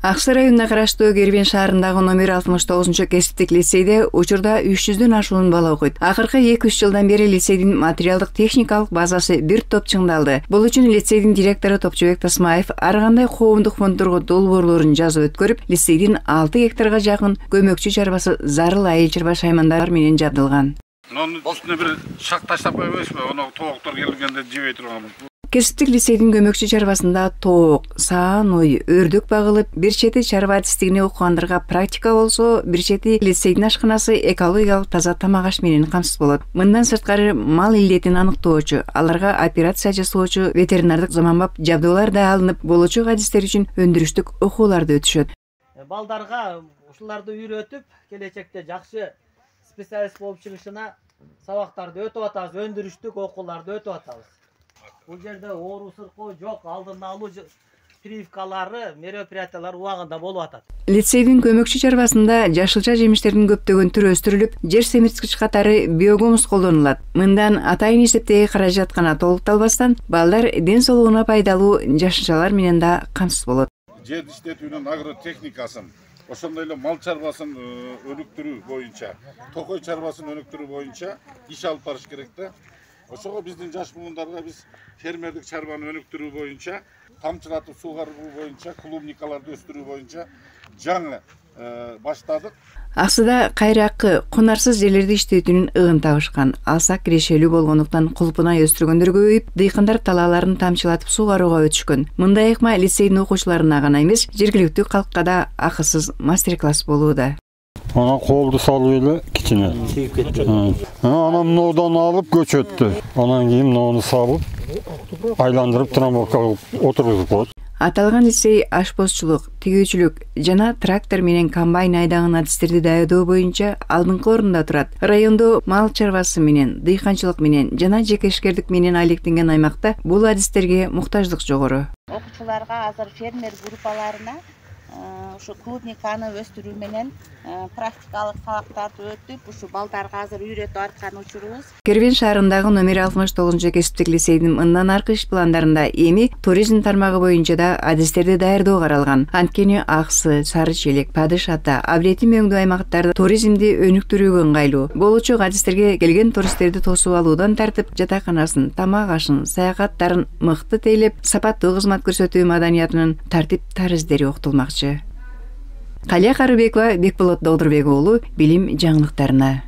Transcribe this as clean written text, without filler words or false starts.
Аксы районуна караштуу Кервен шаарындагы номер 69 кесиптик лицейде учурда 300дөн ашуун бала окуйт. Акыркы 2-3 жылдан бери лицейдин материалдык техникалык базасы бир топ чыңдалды. Бул үчүн лицейдин директору Топчубек Тасмаев ар кандай коомдук фонддорго долбоорлорун жазып өткөрүп, лицейдин 6 гектарга жакын көмөкчү чарбасы зарыл айыл чарба шаймандар менен жабдылган. Анын үстүнө бир шак таштап койбойсузбу? Аны тооктор келгенде жебей турганбыз. Кесиптик лицейдин көмөкчү чарбасында тоок, саан, ой, өрдүк багылып, бир чети чарба адистигине окугандарга практика болсо, бир чети лицейдин ашканасы экологиялык таза тамак аш менен камсыз болот. Мындан сырткары мал илдетин аныктоочу, аларга операция жасоочу ветеринардык заманбап жабдуулар да алынып, болочок адистер үчүн өндүрүштүк окууларды өтүшөт. Балдарга ушуларды үйрөтүп, келечекте жакшы специалист болуп чыгышына сабактарды өтүп атабыз, өндүрүштүк окууларды өтүп атабыз. Бул жерде оору сыркоо жок, алдын алуу прививкалары, мероприятиялар убагында болуп атат. Лицейдин көмөкчү чарбасында жашылча жемиштердин көптөгөн түрү өстүрүлүп, жер семирткич катары биогумус колдонулат. Мындан атайын эсептеги каражат гана толукталбастан, балдар ден соолугуна пайдалуу жашылчалар менен да камсыз болот. Жер иштетүүнүн агротехникасын, ошондой эле мал чарбасын өнүктүрүү боюнча, токой чарбасын өнүктүрүү боюнча иш алып барыш керек да. Ошого биздин жаш буундарга биз фермердик чарбаны өнүктүрүү боюнча, тамчылатып суугаруу боюнча, клубникаларды өстүрүү боюнча жаңы баштадык. Аксыда кайракы, кунарсыз жерлерди иштетүүнүн ыгын табышкан. Алсак кирешелүү болгондуктан кулпунай өстүргөндөр көбөйүп, дыйкандар талааларын тамчылатып суугарууга өтүшкөн. Мындай ыкма лицейдин окуучуларына гана эмес, жергиликтүү калкка да акысыз мастер-класс болууда. Ana koldu salıyla içine. Anam no'dan alıp göç etti. Anan kiyim no'nu salıp aylandırıp tramvayga oturguzуп koydu. Аталган лицей ашпозчулук, тигүүчүлүк жана трактор менен комбайн айдаган адистерди даярдоо боюнча алдыңкы орунда турат. Райондо мал чарбасы менен, дыйканчылык менен жана жекешкердик менен айлектенген аймакта бул адистерге муктаждык жогору. Окуучуларга азыр фермер группаларына ушу клубниканы өстүрүү менен практикалык сабактарды өтүп, ушу балдарга азыр үйрөтүп аткан учурубуз. Кервен шаарындагы номер 69 кесиптик лицейдин мындан аркы иш пландарында эми туризм тармагы боюнча да адистерди даярдоо каралган. Анткени Аксы, Сары Челек, Падыш Ата, Абрети мөңдүү аймактарда туризмди өнүктүрүүгө ыңгайлуу. Болочок адистерге келген туристтерди тосуп алуудан тартып, жатаканасын, тамак ашын, саякаттарын мыкты тейлеп, сапаттуу кызмат көрсөтүү маданиятынын тартип тарыздери окутулмакчы. Калия Карыбекова, Бекболот Долдурбек уулу, билим жаңылыктарына.